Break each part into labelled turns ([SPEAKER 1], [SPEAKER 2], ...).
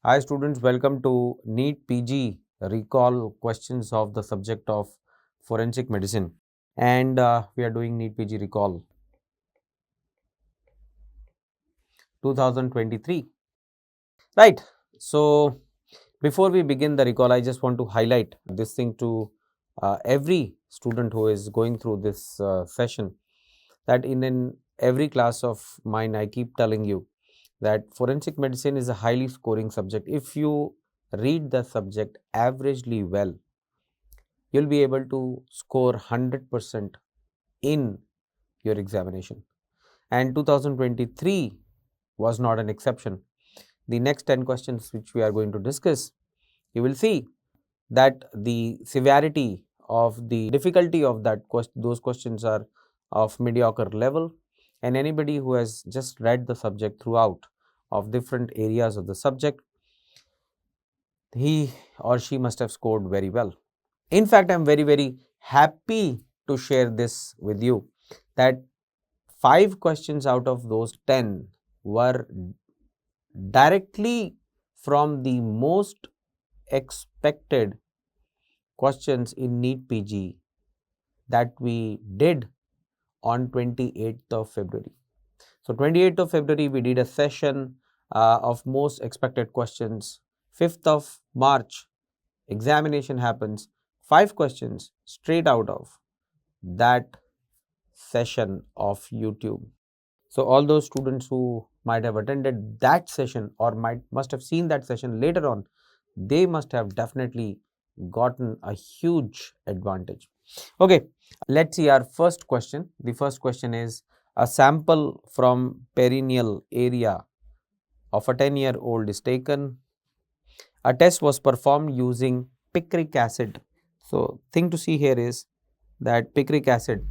[SPEAKER 1] Hi students, welcome to NEET PG recall questions of the subject of forensic medicine, and we are doing NEET PG recall 2023. Right. So before we begin the recall, I just want to highlight this thing to every student who is going through this session, that in every class of mine I keep telling you that forensic medicine is a highly scoring subject. If you read the subject averagely well, you'll be able to score 100% in your examination. And 2023 was not an exception. The next 10 questions which we are going to discuss, you will see that the severity of the difficulty of those questions are of mediocre level, and anybody who has just read the subject throughout of different areas of the subject, he or she must have scored very well. In fact, I am very happy to share this with you that 5 questions out of those 10 were directly from the most expected questions in NEET PG that we did on 28th of February. So 28th of February, we did a session of most expected questions. 5th of March, examination happens. 5 questions straight out of that session of YouTube. So all those students who might have attended that session or must have seen that session later on, they must have definitely gotten a huge advantage. Okay, let's see our first question. The first question is, a sample from perineal area of a 10-year-old is taken. A test was performed using picric acid. So thing to see here is that picric acid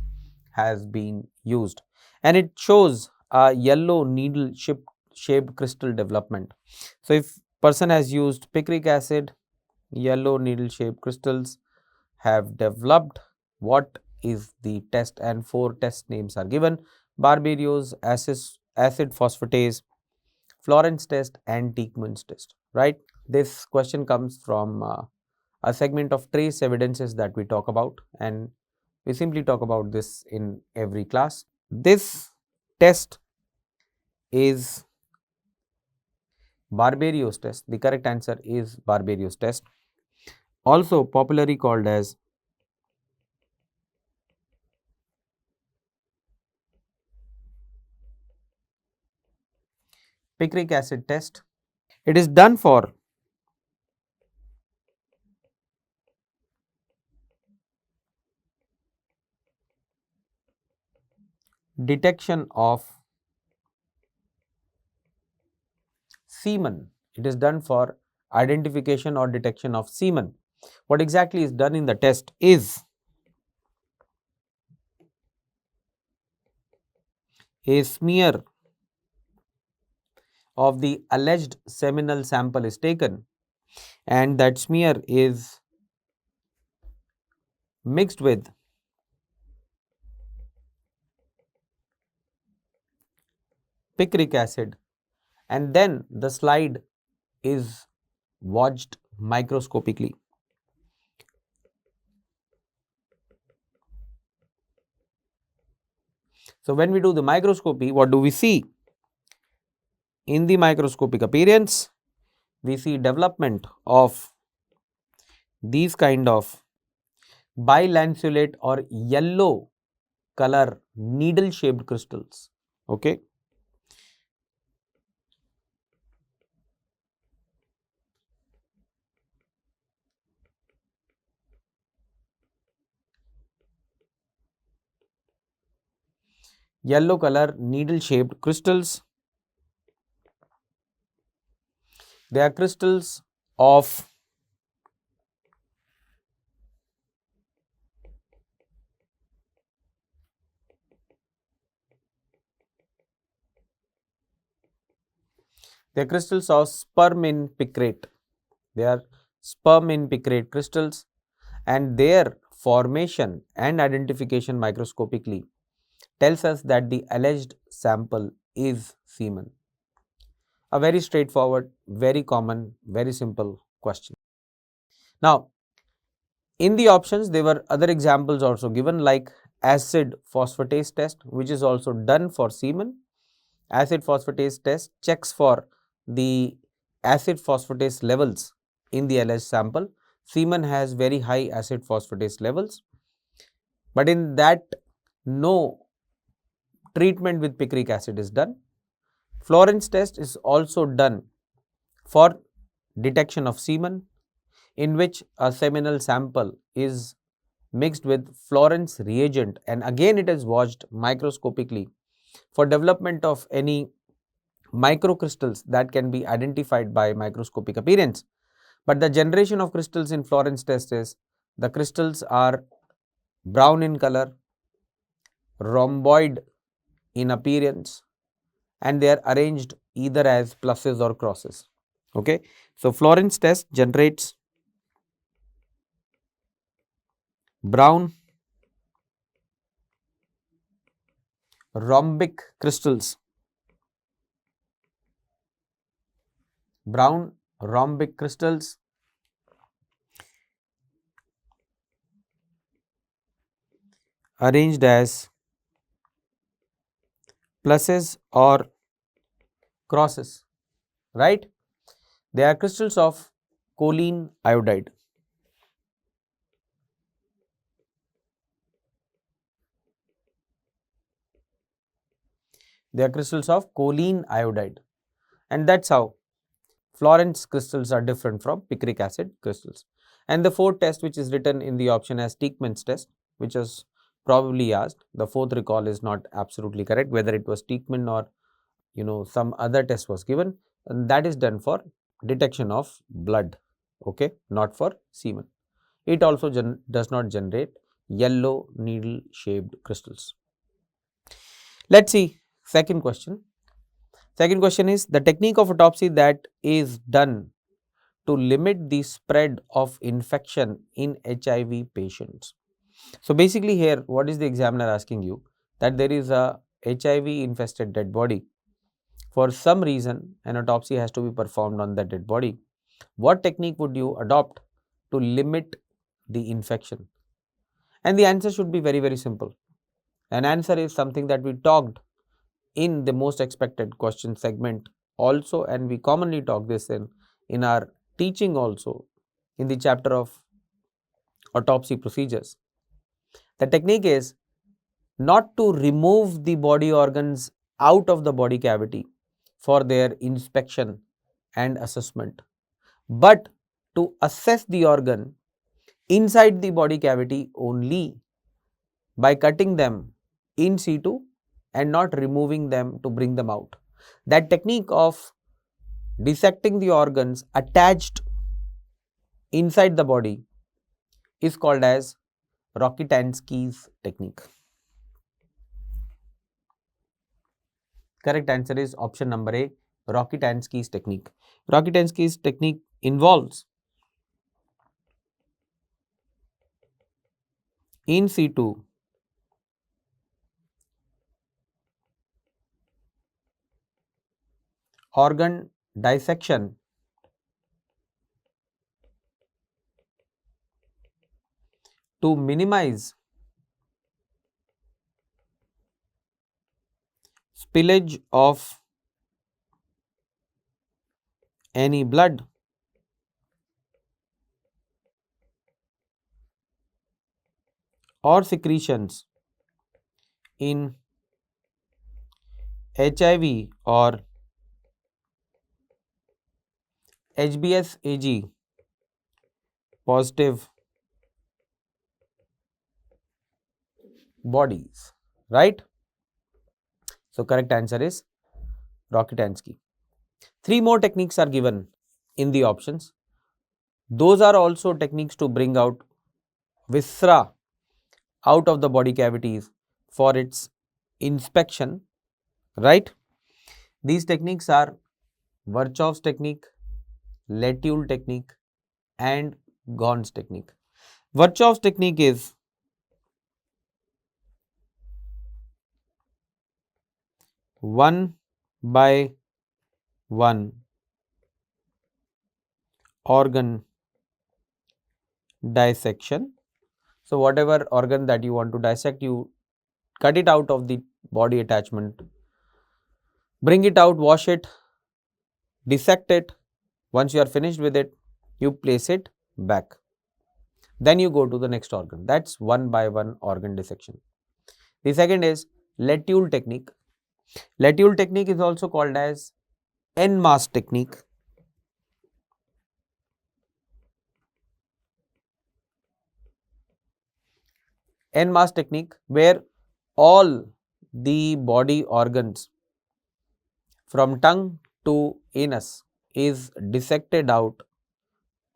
[SPEAKER 1] has been used, and it shows a yellow needle shaped crystal development. So if person has used picric acid, yellow needle shaped crystals have developed. What is the test? And 4 test names are given: Barberio's acid phosphatase, Florence test, and Teichmann's test. Right. This question comes from a segment of trace evidences that we talk about, and we simply talk about this in every class. This test is Barberio's test. The correct answer is Barberio's test, also popularly called as picric acid test. It is done for detection of semen. It is done for identification or detection of semen. What exactly is done in the test is a smear of the alleged seminal sample is taken, and that smear is mixed with picric acid, and then the slide is watched microscopically. So when we do the microscopy, what do we see? In the microscopic appearance, we see development of these kind of bilanceolate or yellow color needle shaped crystals. Okay. Yellow color needle shaped crystals. They are crystals of sperm in picrate. They are sperm in picrate crystals, and their formation and identification microscopically tells us that the alleged sample is semen. A very straightforward, very common, very simple question. Now, in the options, there were other examples also given, like acid phosphatase test, which is also done for semen. Acid phosphatase test checks for the acid phosphatase levels in the alleged sample. Semen has very high acid phosphatase levels, but in that no treatment with picric acid is done. Florence test is also done for detection of semen, in which a seminal sample is mixed with Florence reagent, and again it is watched microscopically for development of any microcrystals that can be identified by microscopic appearance. But the generation of crystals in Florence test is, the crystals are brown in color, rhomboid in appearance, and they are arranged either as pluses or crosses. Okay. So, Florence test generates brown rhombic crystals, brown rhombic crystals arranged as pluses or crosses, right? They are crystals of choline iodide. They are crystals of choline iodide, and that's how Florence crystals are different from picric acid crystals. And the fourth test, which is written in the option as Teichmann's test, which is probably asked, the fourth recall is not absolutely correct, whether it was Teichmann or some other test was given, and that is done for detection of blood, okay, not for semen. It also does not generate yellow needle shaped crystals. Let's see second question. Second question is the technique of autopsy that is done to limit the spread of infection in HIV patients. So, basically here what is the examiner asking you, that there is a HIV infested dead body. For some reason an autopsy has to be performed on that dead body. What technique would you adopt to limit the infection? And the answer should be very, very simple. An answer is something that we talked in the most expected question segment also, and we commonly talk this in our teaching also in the chapter of autopsy procedures. The technique is not to remove the body organs out of the body cavity for their inspection and assessment, but to assess the organ inside the body cavity only by cutting them in situ and not removing them to bring them out. That technique of dissecting the organs attached inside the body is called as Rokitansky's technique. Correct answer is option number A, Rokitansky's technique. Rokitansky's technique involves in situ organ dissection to minimize spillage of any blood or secretions in HIV or HBsAg positive bodies, right? So, correct answer is Rokitansky. Three more techniques are given in the options. Those are also techniques to bring out viscera out of the body cavities for its inspection, right? These techniques are Virchow's technique, Latulle technique, and Ghon's technique. Virchow's technique is one by one organ dissection. So whatever organ that you want to dissect, you cut it out of the body attachment, bring it out, wash it, dissect it. Once you are finished with it, you place it back. Then you go to the next organ. That's one by one organ dissection. The second is Latule technique. Latule technique is also called as en-masse technique. En-masse technique, where all the body organs from tongue to anus is dissected out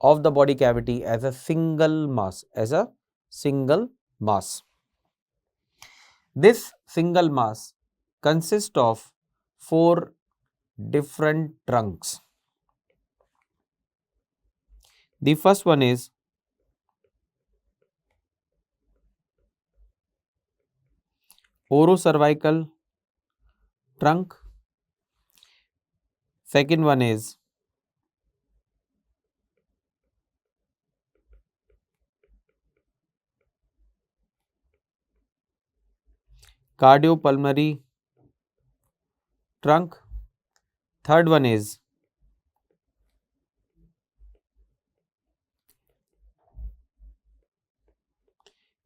[SPEAKER 1] of the body cavity as a single mass, This single mass consists of four different trunks. The first one is orocervical trunk. Second one is cardiopulmonary trunk. Third one is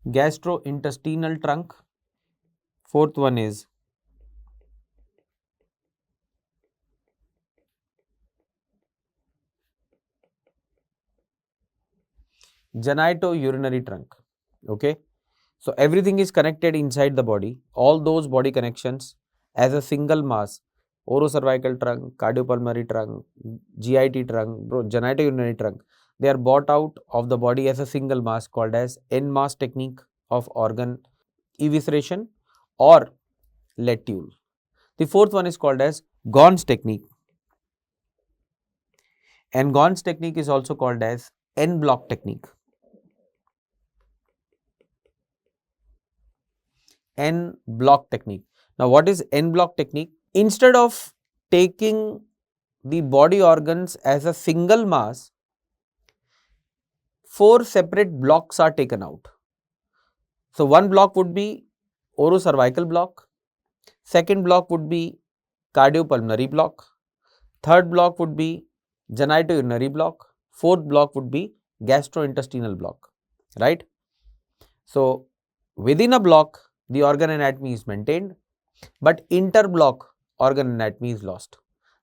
[SPEAKER 1] gastrointestinal trunk. Fourth one is genitourinary trunk. Okay. So everything is connected inside the body. All those body connections as a single mass, orocervical trunk, cardiopulmonary trunk, GIT trunk, genitourinary trunk, they are brought out of the body as a single mass called as en-masse technique of organ evisceration or Latule. The fourth one is called as Gons technique. And Gons technique is also called as en-bloc technique. En-bloc technique. Now, what is en-bloc technique? Instead of taking the body organs as a single mass, four separate blocks are taken out. So, one block would be orocervical block, second block would be cardiopulmonary block, third block would be genitourinary block, fourth block would be gastrointestinal block, right? So, within a block, the organ anatomy is maintained, but interblock organ anatomy is lost.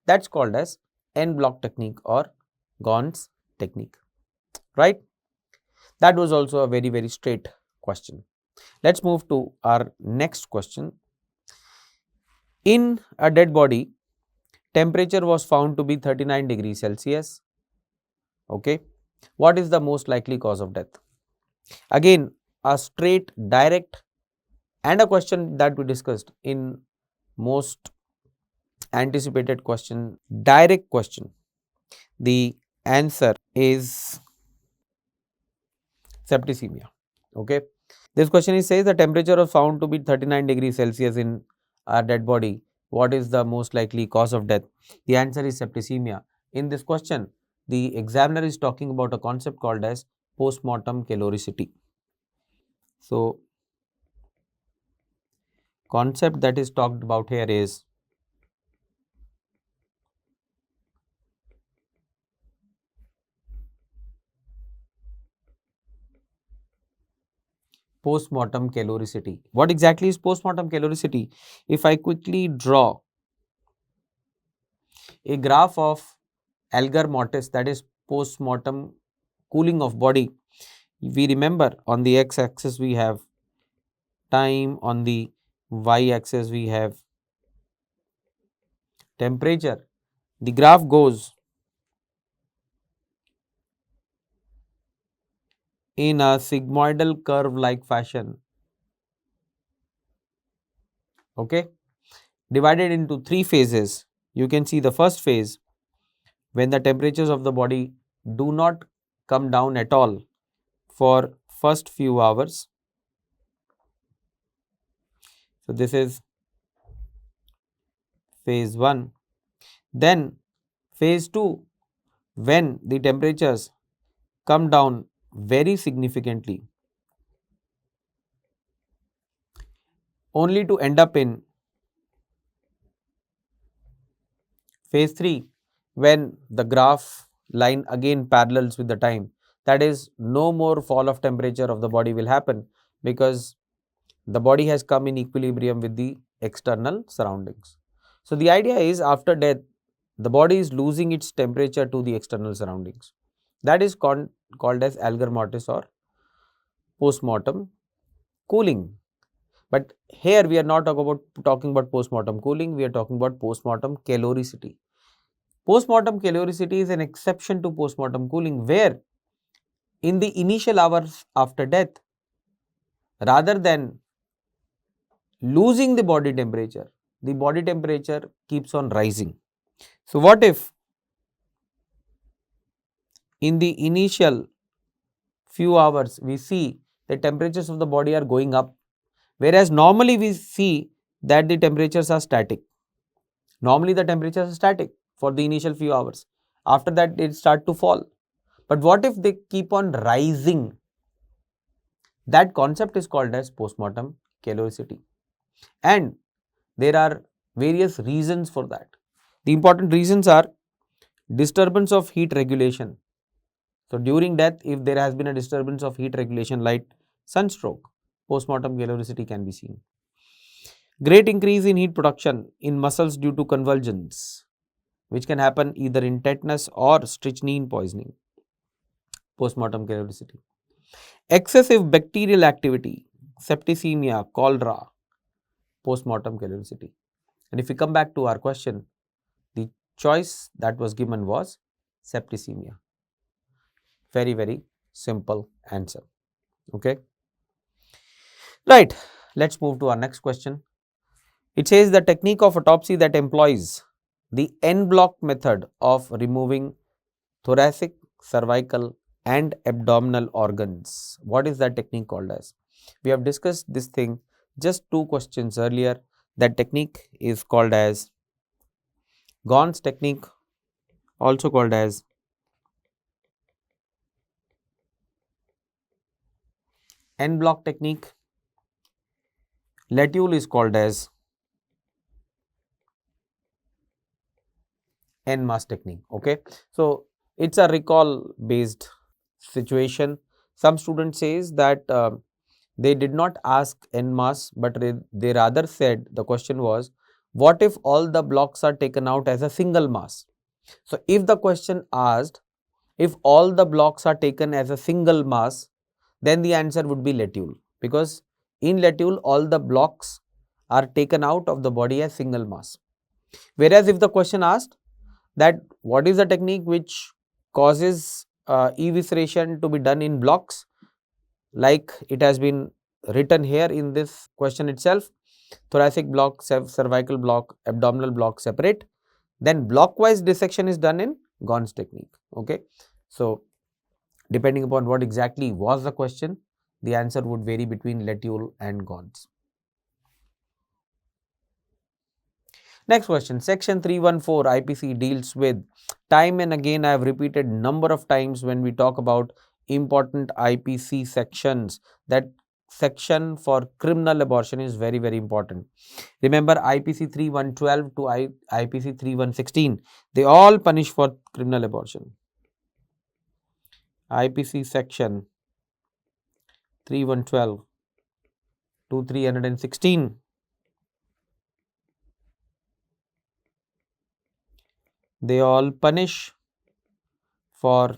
[SPEAKER 1] That's called as en-bloc technique or Gons technique, right? That was also a very, very straight question. Let's move to our next question. In a dead body, temperature was found to be 39 degrees Celsius. Okay. What is the most likely cause of death? Again, a straight, direct, and a question that we discussed in most anticipated question, direct question. The answer is septicemia. Okay. This question says the temperature was found to be 39 degrees Celsius in a dead body. What is the most likely cause of death? The answer is septicemia. In this question, the examiner is talking about a concept called as postmortem caloricity. So, concept that is talked about here is postmortem caloricity. What exactly is postmortem caloricity? If I quickly draw a graph of algar mortis, that is postmortem cooling of body, we remember on the x-axis we have time, on the y-axis we have temperature. The graph goes in a sigmoidal curve like fashion, okay, divided into three phases. You can see the first phase when the temperatures of the body do not come down at all for first few hours. So, this is phase 1. Then Phase 2, when the temperatures come down very significantly, only to end up in phase 3, when the graph line again parallels with the time. That is, no more fall of temperature of the body will happen, because the body has come in equilibrium with the external surroundings. So the idea is, after death, the body is losing its temperature to the external surroundings. That is called as algor mortis or post-mortem cooling. But here we are not talking about post-mortem cooling, we are talking about post-mortem caloricity. Post-mortem caloricity is an exception to post-mortem cooling, where in the initial hours after death, rather than losing the body temperature keeps on rising. So what if in the initial few hours we see the temperatures of the body are going up, whereas normally we see that the temperatures are static. Normally the temperatures are static for the initial few hours. After that it start to fall. But what if they keep on rising? That concept is called as postmortem caloricity. And there are various reasons for that. The important reasons are disturbance of heat regulation. So during death, if there has been a disturbance of heat regulation like sunstroke, postmortem caloricity can be seen. Great increase in heat production in muscles due to convulsions, which can happen either in tetanus or strychnine poisoning, postmortem caloricity. Excessive bacterial activity, septicemia, cholera, postmortem caloricity. And if we come back to our question, the choice that was given was septicemia. Very, very simple answer. Okay. Right. Let's move to our next question. It says the technique of autopsy that employs the en bloc method of removing thoracic, cervical and abdominal organs. What is that technique called as? We have discussed this thing just 2 questions earlier. That technique is called as Gon's technique, also called as en bloc technique. Latulle is called as en masse technique. Okay. So it's a recall based situation. Some student says that they did not ask en masse, but they rather said the question was, what if all the blocks are taken out as a single mass? So if the question asked if all the blocks are taken as a single mass, then the answer would be Latulle, because in Latulle all the blocks are taken out of the body as single mass. Whereas if the question asked that what is the technique which causes evisceration to be done in blocks, like it has been written here in this question itself, thoracic block, cervical block, abdominal block separate, then blockwise dissection is done in Gon's technique. Okay. So depending upon what exactly was the question, the answer would vary between Latulle and Gon's. Next question, section 314 IPC deals with, time and again I have repeated number of times when we talk about important IPC sections, that section for criminal abortion is very, very important. Remember IPC 3112 to IPC 3116, they all punish for criminal abortion. IPC section 3112 to 316, they all punish for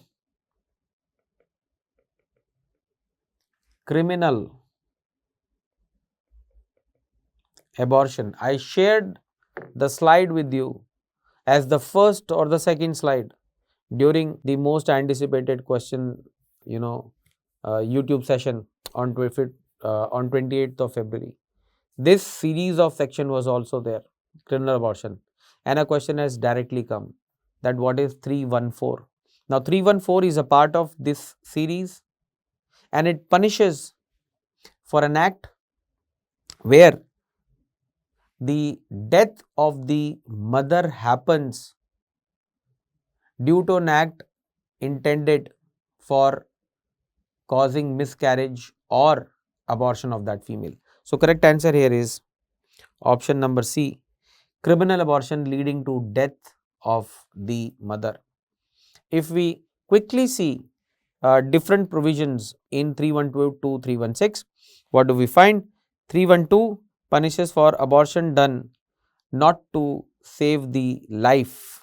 [SPEAKER 1] criminal abortion. I shared the slide with you as the first or the second slide during the most anticipated question, YouTube session on 28th of February. This series of section was also there, criminal abortion, and a question has directly come that what is 314. Now 314 is a part of this series, and it punishes for an act where the death of the mother happens due to an act intended for causing miscarriage or abortion of that female. So, correct answer here is option number C, criminal abortion leading to death of the mother. If we quickly see different provisions in 312 to 316, what do we find? 312 punishes for abortion done not to save the life.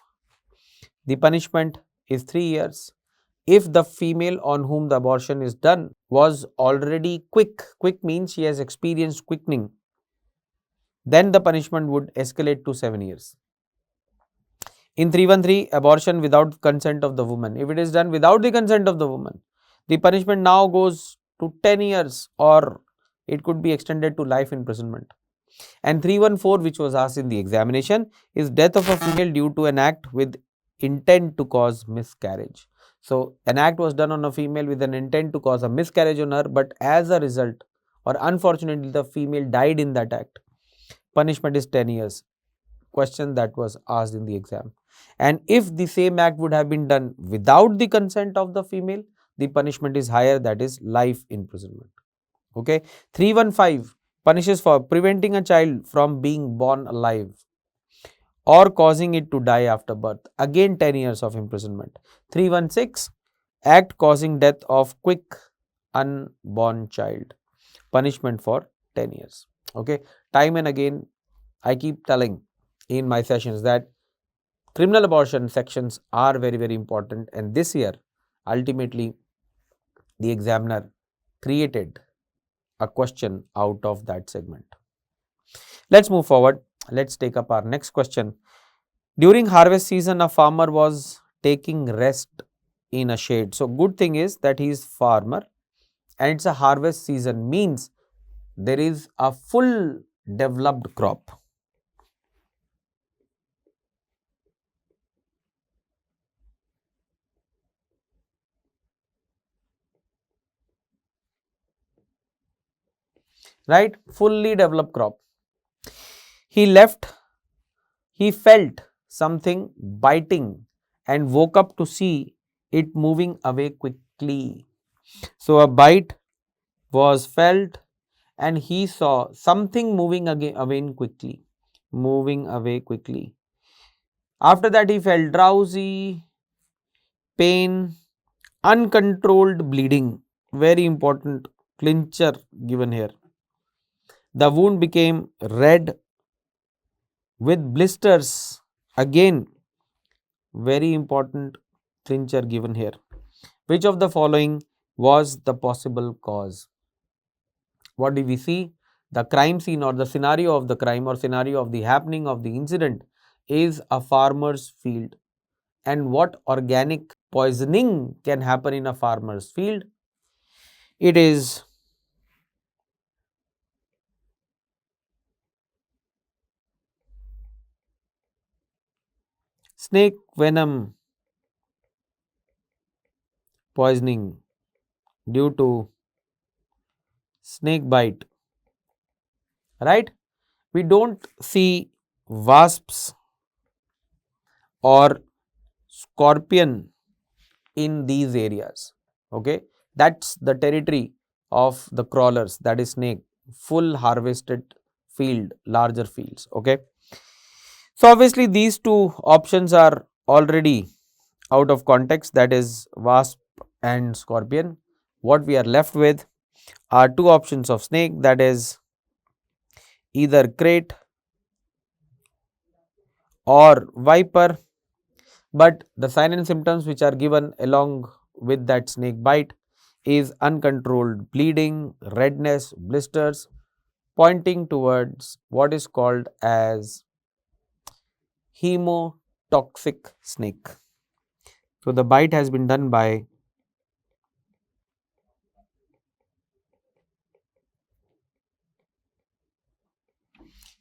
[SPEAKER 1] The punishment is 3 years. If the female on whom the abortion is done was already quick means she has experienced quickening, then the punishment would escalate to 7 years. In 313, abortion without consent of the woman. If it is done without the consent of the woman, the punishment now goes to 10 years or it could be extended to life imprisonment. And 314, which was asked in the examination, is death of a female due to an act with intent to cause miscarriage. So, an act was done on a female with an intent to cause a miscarriage on her, but as a result or unfortunately the female died in that act. Punishment is 10 years. Question that was asked in the exam. And if the same act would have been done without the consent of the female, the punishment is higher, that is life imprisonment. Okay. 315 punishes for preventing a child from being born alive or causing it to die after birth. Again 10 years of imprisonment. 316 act causing death of quick unborn child. Punishment for 10 years. Okay. Time and again I keep telling in my sessions that criminal abortion sections are very important, and this year ultimately the examiner created a question out of that segment. Let's move forward. Let's take up our next question. During harvest season, a farmer was taking rest in a shade. So, good thing is that he is farmer and it's a harvest season, means there is a full developed crop. Right? Fully developed crop. He felt something biting and woke up to see it moving away quickly. So, a bite was felt and he saw something moving away quickly. After that, he felt drowsy, pain, uncontrolled bleeding. Very important clincher given here. The wound became red with blisters. Again, very important clincher given here. Which of the following was the possible cause? What do we see? The crime scene or the scenario of the crime or scenario of the happening of the incident is a farmer's field. And what organic poisoning can happen in a farmer's field? It is snake venom poisoning due to snake bite, right? We don't see wasps or scorpion in these areas. Okay, that's the territory of the crawlers, that is snake, full harvested field, larger fields. Okay, so obviously these two options are already out of context, that is wasp and scorpion. What we are left with are two options of snake, that is either krait or viper, but the sign and symptoms which are given along with that snake bite is uncontrolled bleeding, redness, blisters, pointing towards what is called as hemotoxic snake. So, the bite has been done by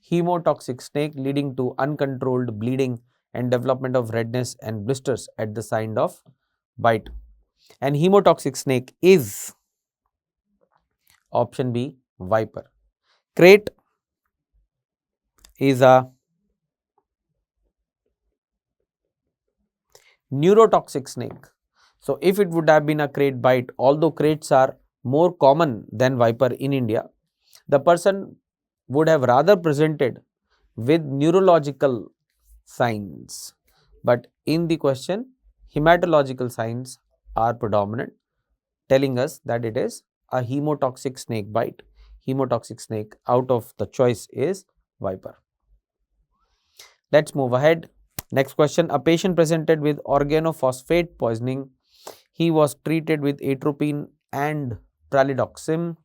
[SPEAKER 1] hemotoxic snake, leading to uncontrolled bleeding and development of redness and blisters at the sign of bite. And hemotoxic snake is option B, viper. Krait is a neurotoxic snake. So, if it would have been a crate bite, although crates are more common than viper in India, the person would have rather presented with neurological signs. But in the question, hematological signs are predominant, telling us that it is a hemotoxic snake bite. Hemotoxic snake out of the choice is viper. Let's move ahead. Next question. A patient presented with organophosphate poisoning. He was treated with atropine and pralidoxim.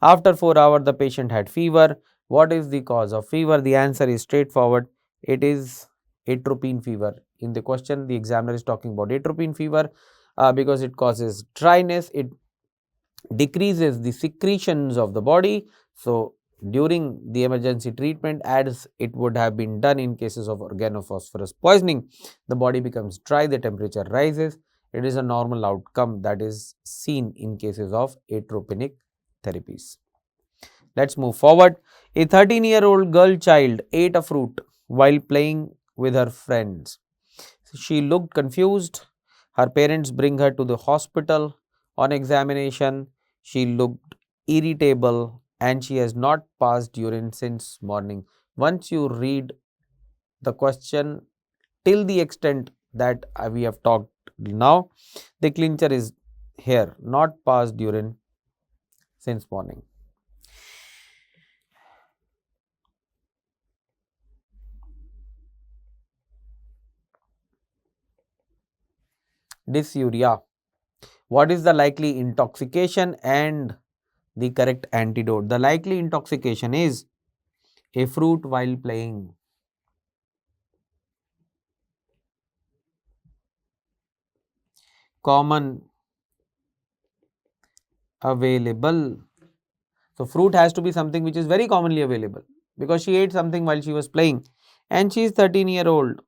[SPEAKER 1] After 4 hours, the patient had fever. What is the cause of fever? The answer is straightforward. It is atropine fever. In the question, the examiner is talking about atropine fever because it causes dryness. It decreases the secretions of the body. So, during the emergency treatment, as it would have been done in cases of organophosphorus poisoning, the body becomes dry, the temperature rises. It is a normal outcome that is seen in cases of atropinic therapies. Let's move forward. A 13-year-old girl child ate a fruit while playing with her friends. She looked confused. Her parents bring her to the hospital. On examination, she looked irritable and she has not passed urine since morning. Once you read the question till the extent that we have talked now, the clincher is here, not passed urine since morning. Dysuria. What is the likely intoxication and the correct antidote? The likely intoxication is a fruit while playing. Common available. So, fruit has to be something which is very commonly available because she ate something while she was playing and she is 13-year-old.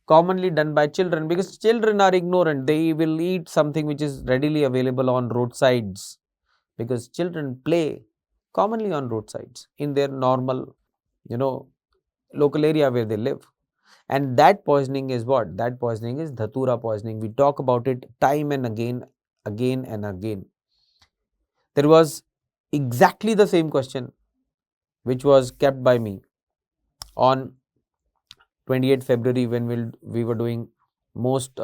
[SPEAKER 1] Commonly done by children because children are ignorant. They will eat something which is readily available on roadsides because children play commonly on roadsides in their normal, local area where they live. And that poisoning is what? That poisoning is dhatura poisoning. We talk about it time and again and again. There was exactly the same question which was kept by me on 28th February when we were doing most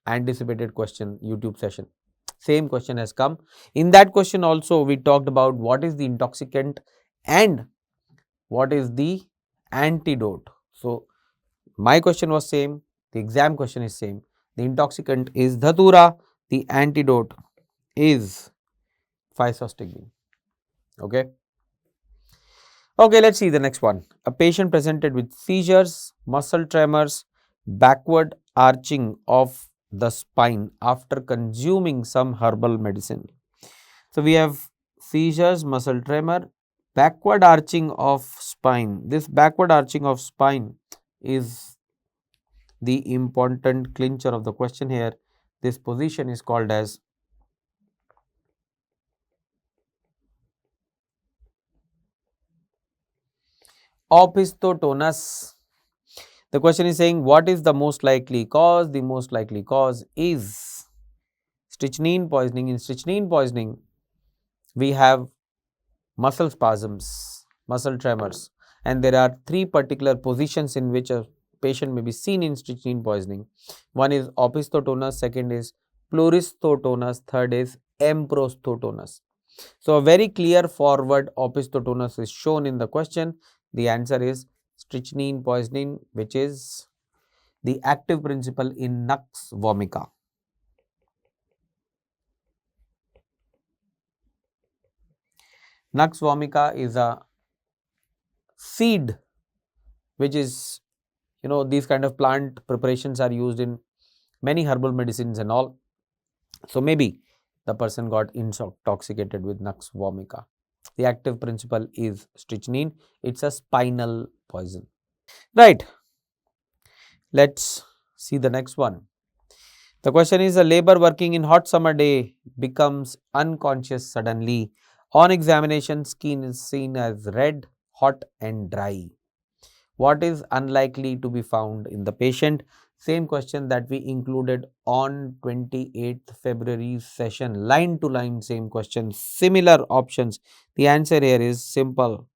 [SPEAKER 1] anticipated question YouTube session. Same question has come. In that question also we talked about what is the intoxicant and what is the antidote. So, my question was same, the exam question is same. The intoxicant is dhatura, the antidote is physostigmine. Okay. Okay, let's see the next one. A patient presented with seizures, muscle tremors, backward arching of the spine after consuming some herbal medicine. So, we have seizures, muscle tremor, backward arching of spine. This backward arching of spine is the important clincher of the question here. This position is called as opisthotonus. The question is saying what is the most likely cause? The most likely cause is strychnine poisoning. In strychnine poisoning, we have muscle spasms, muscle tremors, and there are 3 particular positions in which a patient may be seen in strychnine poisoning. One is opisthotonus, second is pleuristhiotonus, third is emprosthotonus. So, a very clear forward opisthotonus is shown in the question. The answer is strychnine poisoning, which is the active principle in Nux vomica. Nux vomica is a seed which is, these kind of plant preparations are used in many herbal medicines and all. So, maybe the person got intoxicated with Nux vomica. The active principle is strychnine. It's a spinal poison. Right. Let's see the next one. The question is, a labor working in hot summer day becomes unconscious suddenly. On examination, skin is seen as red, hot and dry. What is unlikely to be found in the patient? Same question that we included on 28th February session, line to line, same question, similar options. The answer here is simple.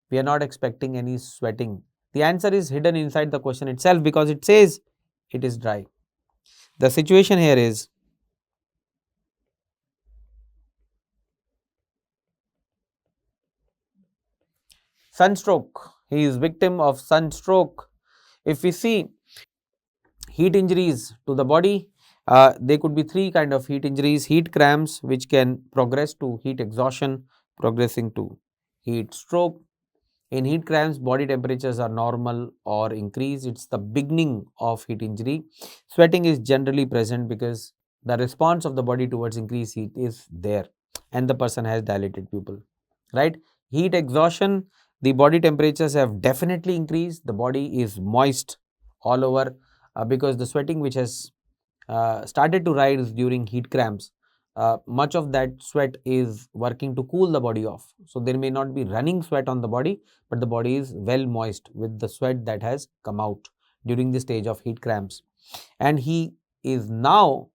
[SPEAKER 1] We are not expecting any sweating. The answer is hidden inside the question itself because it says it is dry. The situation here is sunstroke. He is victim of sunstroke. If we see heat injuries to the body, there could be three kind of heat injuries: heat cramps, which can progress to heat exhaustion, progressing to heat stroke. In heat cramps, body temperatures are normal or increased. It's the beginning of heat injury. Sweating is generally present because the response of the body towards increased heat is there and the person has dilated pupil, right? Heat exhaustion, the body temperatures have definitely increased. The body is moist all over because the sweating which has started to rise during heat cramps, much of that sweat is working to cool the body off. So there may not be running sweat on the body, but the body is well moist with the sweat that has come out during the stage of heat cramps. And he is now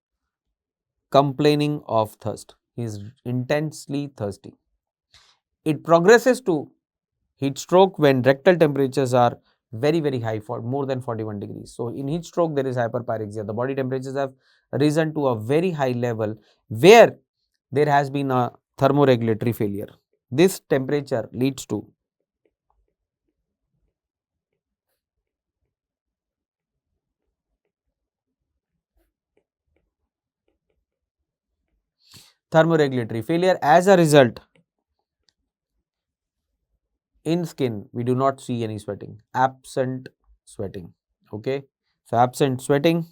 [SPEAKER 1] complaining of thirst. He is intensely thirsty. It progresses to heat stroke when rectal temperatures are very high, for more than 41 degrees. So in heat stroke there is hyperpyrexia. The body temperatures have risen to a very high level where there has been a thermoregulatory failure. This temperature leads to thermoregulatory failure. As a result, in skin we do not see any sweating, absent sweating. Okay, so absent sweating,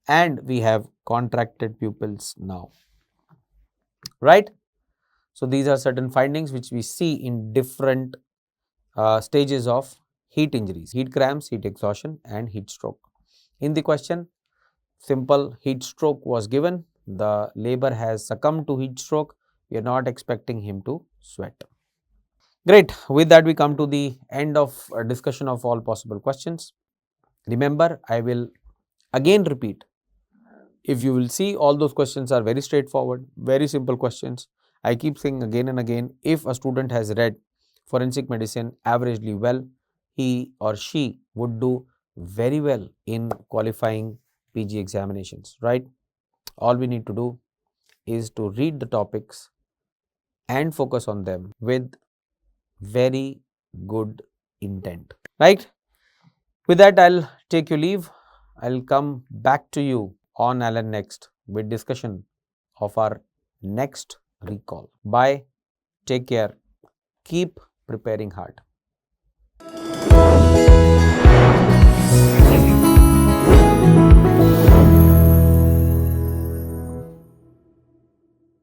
[SPEAKER 1] and we have contracted pupils now, right? So these are certain findings which we see in different stages of heat injuries: heat cramps, heat exhaustion, and heat stroke. In the question, simple heat stroke was given. The labor has succumbed to heat stroke. We are not expecting him to sweat. Great. With that, we come to the end of discussion of all possible questions. Remember, I will again repeat. If you will see, all those questions are very straightforward, very simple questions. I keep saying again and again, if a student has read forensic medicine averagely well, he or she would do very well in qualifying PG examinations, right? All we need to do is to read the topics and focus on them with very good intent, right? With that, I'll take your leave. I'll come back to you on Alan Next with discussion of our next recall. Bye. Take care. Keep preparing hard.